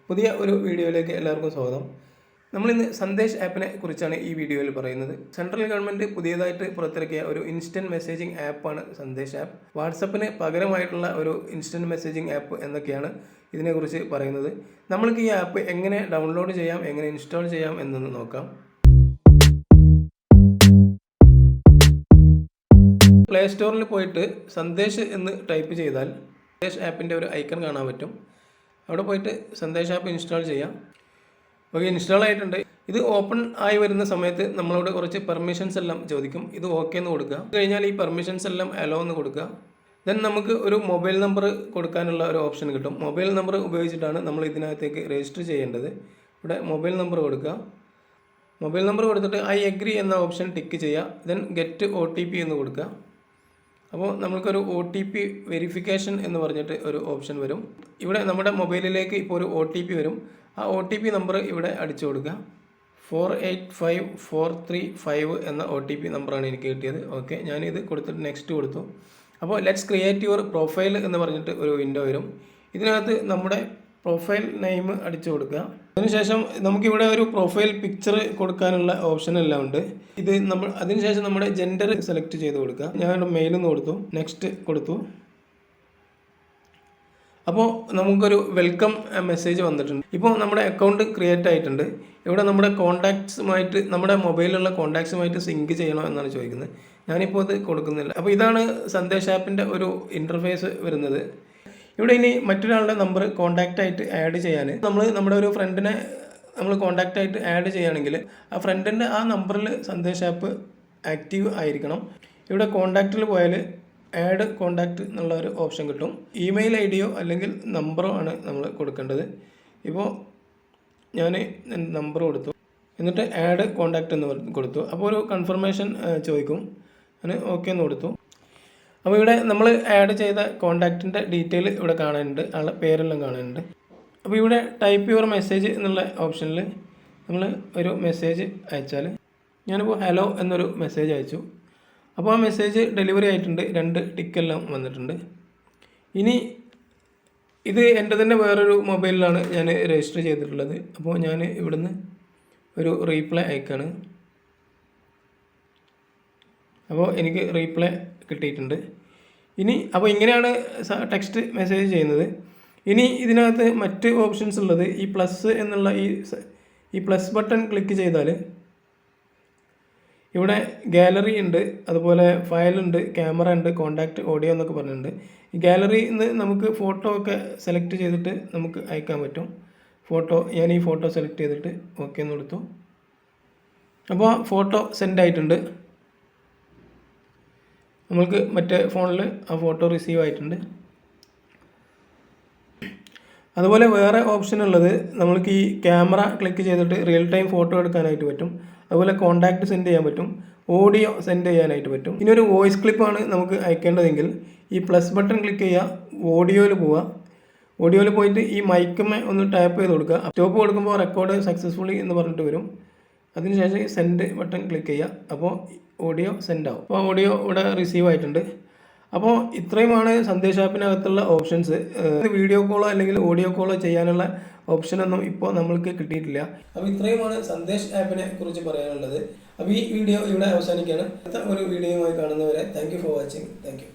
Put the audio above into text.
പുതിയ ഒരു വീഡിയോയിലേക്ക് എല്ലാവർക്കും സ്വാഗതം. നമ്മളിന്ന് സന്ദേശ് ആപ്പിനെ കുറിച്ചാണ് ഈ വീഡിയോയിൽ പറയുന്നത്. സെൻട്രൽ ഗവൺമെൻറ് പുതിയതായിട്ട് പുറത്തിറക്കിയ ഒരു ഇൻസ്റ്റൻറ്റ് മെസ്സേജിംഗ് ആപ്പാണ് സന്ദേശ് ആപ്പ്. വാട്സപ്പിന് പകരമായിട്ടുള്ള ഒരു ഇൻസ്റ്റൻറ്റ് മെസ്സേജിംഗ് ആപ്പ് എന്നൊക്കെയാണ് ഇതിനെക്കുറിച്ച് പറയുന്നത്. നമ്മൾക്ക് ഈ ആപ്പ് എങ്ങനെ ഡൗൺലോഡ് ചെയ്യാം, എങ്ങനെ ഇൻസ്റ്റാൾ ചെയ്യാം എന്നൊന്ന് നോക്കാം. പ്ലേ സ്റ്റോറിൽ പോയിട്ട് സന്ദേശ് എന്ന് ടൈപ്പ് ചെയ്താൽ സന്ദേശ് ആപ്പിൻ്റെ ഒരു ഐക്കൺ കാണാൻ പറ്റും. അവിടെ പോയിട്ട് സന്ദേശ് ആപ്പ് ഇൻസ്റ്റാൾ ചെയ്യാം. ഓക്കെ, ഇൻസ്റ്റാൾ ആയിട്ടുണ്ട്. ഇത് ഓപ്പൺ ആയി വരുന്ന സമയത്ത് നമ്മളോട് കുറച്ച് പെർമിഷൻസ് എല്ലാം ചോദിക്കും. ഇത് ഓക്കെ എന്ന് കൊടുക്കുക. കഴിഞ്ഞാൽ ഈ പെർമിഷൻസ് എല്ലാം അലോ എന്ന് കൊടുക്കുക. ദെൻ നമുക്ക് ഒരു മൊബൈൽ നമ്പർ കൊടുക്കാനുള്ള ഒരു ഓപ്ഷൻ കിട്ടും. മൊബൈൽ നമ്പർ ഉപയോഗിച്ചിട്ടാണ് നമ്മൾ ഇതിനകത്തേക്ക് രജിസ്റ്റർ ചെയ്യേണ്ടത്. ഇവിടെ മൊബൈൽ നമ്പർ കൊടുക്കുക. മൊബൈൽ നമ്പർ കൊടുത്തിട്ട് ഐ എഗ്രി എന്ന ഓപ്ഷൻ ടിക്ക് ചെയ്യുക. ദെൻ ഗെറ്റ് OTP എന്ന് കൊടുക്കുക. അപ്പോൾ നമുക്കൊരു OTP വെരിഫിക്കേഷൻ എന്ന് പറഞ്ഞിട്ട് ഒരു ഓപ്ഷൻ വരും. ഇവിടെ നമ്മുടെ മൊബൈലിലേക്ക് ഇപ്പോൾ ഒരു OTP വരും. ആ OTP നമ്പർ ഇവിടെ അടിച്ചു കൊടുക്കുക. 485435 എന്ന OTP നമ്പറാണ് എനിക്ക് കിട്ടിയത്. ഓക്കെ, ഞാനിത് കൊടുത്തിട്ട് നെക്സ്റ്റ് കൊടുത്തു. അപ്പോൾ ലെറ്റ്സ് ക്രിയേറ്റ് യുവർ പ്രൊഫൈൽ എന്ന് പറഞ്ഞിട്ട് ഒരു വിൻഡോ വരും. ഇതിനകത്ത് നമ്മുടെ പ്രൊഫൈൽ നെയിം അടിച്ചു കൊടുക്കുക. അതിനുശേഷം നമുക്കിവിടെ ഒരു പ്രൊഫൈൽ പിക്ചർ കൊടുക്കാനുള്ള ഓപ്ഷൻ എല്ലാം ഉണ്ട്. ഇത് അതിനുശേഷം നമ്മുടെ ജെൻഡർ സെലക്ട് ചെയ്ത് കൊടുക്കുക. ഞാൻ മെയിൽ എന്ന് കൊടുത്തു, നെക്സ്റ്റ് കൊടുത്തു. അപ്പോൾ നമുക്കൊരു വെൽക്കം മെസ്സേജ് വന്നിട്ടുണ്ട്. ഇപ്പോൾ നമ്മുടെ അക്കൗണ്ട് ക്രിയേറ്റ് ആയിട്ടുണ്ട്. ഇവിടെ നമ്മുടെ കോൺടാക്ട്സുമായിട്ട്, നമ്മുടെ മൊബൈലിലുള്ള കോൺടാക്ട്സുമായിട്ട് സിങ്ക് ചെയ്യണോ എന്നാണ് ചോദിക്കുന്നത്. ഞാനിപ്പോൾ ഇത് കൊടുക്കുന്നില്ല. അപ്പോൾ ഇതാണ് സന്ദേശ് ആപ്പിൻ്റെ ഒരു ഇൻ്റർഫേസ് വരുന്നത്. ഇവിടെ ഇനി മറ്റൊരാളുടെ നമ്പർ കോൺടാക്റ്റായിട്ട് ആഡ് ചെയ്യാൻ നമ്മുടെ ഒരു ഫ്രണ്ടിനെ നമ്മൾ കോൺടാക്റ്റായിട്ട് ആഡ് ചെയ്യുകയാണെങ്കിൽ ആ ഫ്രണ്ടിൻ്റെ ആ നമ്പറിൽ സന്ദേശ് ആപ്പ് ആക്റ്റീവ് ആയിരിക്കണം. ഇവിടെ കോൺടാക്റ്റിൽ പോയാൽ ആഡ് കോൺടാക്റ്റ് എന്നുള്ള ഒരു ഓപ്ഷൻ കിട്ടും. ഇമെയിൽ ID അല്ലെങ്കിൽ നമ്പറോ ആണ് നമ്മൾ കൊടുക്കേണ്ടത്. ഇപ്പോൾ ഞാൻ നമ്പർ കൊടുത്തു, എന്നിട്ട് ആഡ് കോൺടാക്റ്റ് എന്ന് കൊടുത്തു. അപ്പോൾ ഒരു കൺഫർമേഷൻ ചോദിക്കും. ഞാൻ ഓക്കെ എന്ന് കൊടുത്തു. അപ്പോൾ ഇവിടെ നമ്മൾ ആഡ് ചെയ്ത കോൺടാക്റ്റിൻ്റെ ഡീറ്റെയിൽ ഇവിടെ കാണാനുണ്ട്, ആളുടെ പേരെല്ലാം കാണാനുണ്ട്. അപ്പോൾ ഇവിടെ ടൈപ്പ് യുവർ മെസ്സേജ് എന്നുള്ള ഓപ്ഷനിൽ നമ്മൾ ഒരു മെസ്സേജ് അയച്ചാൽ, ഞാനിപ്പോൾ ഹലോ എന്നൊരു മെസ്സേജ് അയച്ചു. അപ്പോൾ ആ മെസ്സേജ് ഡെലിവറി ആയിട്ടുണ്ട്. 2 ടിക്കെല്ലാം വന്നിട്ടുണ്ട്. ഇനി ഇത് എൻ്റെ തന്നെ വേറൊരു മൊബൈലിലാണ് ഞാൻ രജിസ്റ്റർ ചെയ്തിട്ടുള്ളത്. അപ്പോൾ ഞാൻ ഇവിടുന്ന് ഒരു റീപ്ലൈ അയക്കാണ്. അപ്പോൾ എനിക്ക് റീപ്ലൈ കിട്ടിയിട്ടുണ്ട്. അപ്പോൾ ഇങ്ങനെയാണ് ടെക്സ്റ്റ് മെസ്സേജ് ചെയ്യുന്നത്. ഇനി ഇതിനകത്ത് മറ്റ് ഓപ്ഷൻസ് ഉള്ളത് ഈ പ്ലസ് എന്നുള്ള ഈ പ്ലസ് ബട്ടൺ ക്ലിക്ക് ചെയ്താൽ ഇവിടെ ഗാലറി ഉണ്ട്, അതുപോലെ ഫയലുണ്ട്, ക്യാമറ ഉണ്ട്, കോണ്ടാക്റ്റ്, ഓഡിയോ എന്നൊക്കെ പറഞ്ഞിട്ടുണ്ട്. ഈ ഗാലറിയിൽ നിന്ന് നമുക്ക് ഫോട്ടോ ഒക്കെ സെലക്ട് ചെയ്തിട്ട് നമുക്ക് അയക്കാൻ പറ്റും. ഞാൻ ഈ ഫോട്ടോ സെലക്ട് ചെയ്തിട്ട് ഓക്കെ എന്ന് കൊടുത്തു. അപ്പോൾ ഫോട്ടോ സെൻഡ് ആയിട്ടുണ്ട്. നമ്മൾക്ക് മറ്റേ ഫോണിൽ ആ ഫോട്ടോ റിസീവ് ആയിട്ടുണ്ട്. അതുപോലെ വേറെ ഓപ്ഷൻ ഉള്ളത്, നമ്മൾക്ക് ഈ ക്യാമറ ക്ലിക്ക് ചെയ്തിട്ട് റിയൽ ടൈം ഫോട്ടോ എടുക്കാനായിട്ട് പറ്റും. അതുപോലെ കോണ്ടാക്റ്റ് സെൻഡ് ചെയ്യാൻ പറ്റും, ഓഡിയോ സെൻഡ് ചെയ്യാനായിട്ട് പറ്റും. ഇനി ഒരു വോയിസ് ക്ലിപ്പാണ് നമുക്ക് അയക്കേണ്ടതെങ്കിൽ ഈ പ്ലസ് ബട്ടൺ ക്ലിക്ക് ചെയ്യുക, ഓഡിയോയിൽ പോവുക. ഓഡിയോയിൽ പോയിട്ട് ഈ മൈക്കുമേ ഒന്ന് ടാപ്പ് ചെയ്ത് കൊടുക്കുക. സ്റ്റോപ്പ് കൊടുക്കുമ്പോൾ റെക്കോർഡ് സക്സസ്ഫുള്ളി എന്ന് പറഞ്ഞിട്ട് വരും. അതിനുശേഷം സെൻഡ് ബട്ടൺ ക്ലിക്ക് ചെയ്യുക. അപ്പോൾ ഓഡിയോ സെൻഡ് ആവും. അപ്പോൾ ഓഡിയോ ഇവിടെ റിസീവ് ആയിട്ടുണ്ട്. അപ്പോൾ ഇത്രയുമാണ് സന്ദേശ് ആപ്പിനകത്തുള്ള ഓപ്ഷൻസ്. വീഡിയോ കോളോ അല്ലെങ്കിൽ ഓഡിയോ കോളോ ചെയ്യാനുള്ള ഓപ്ഷനൊന്നും ഇപ്പോൾ നമ്മൾക്ക് കിട്ടിയിട്ടില്ല. അപ്പോൾ ഇത്രയുമാണ് സന്ദേശ് ആപ്പിനെ കുറിച്ച് പറയാനുള്ളത്. അപ്പോൾ ഈ വീഡിയോ ഇവിടെ അവസാനിക്കുകയാണ്. അടുത്ത ഒരു വീഡിയോയുമായി കാണുന്നവരെ thank you for watching. Thank you.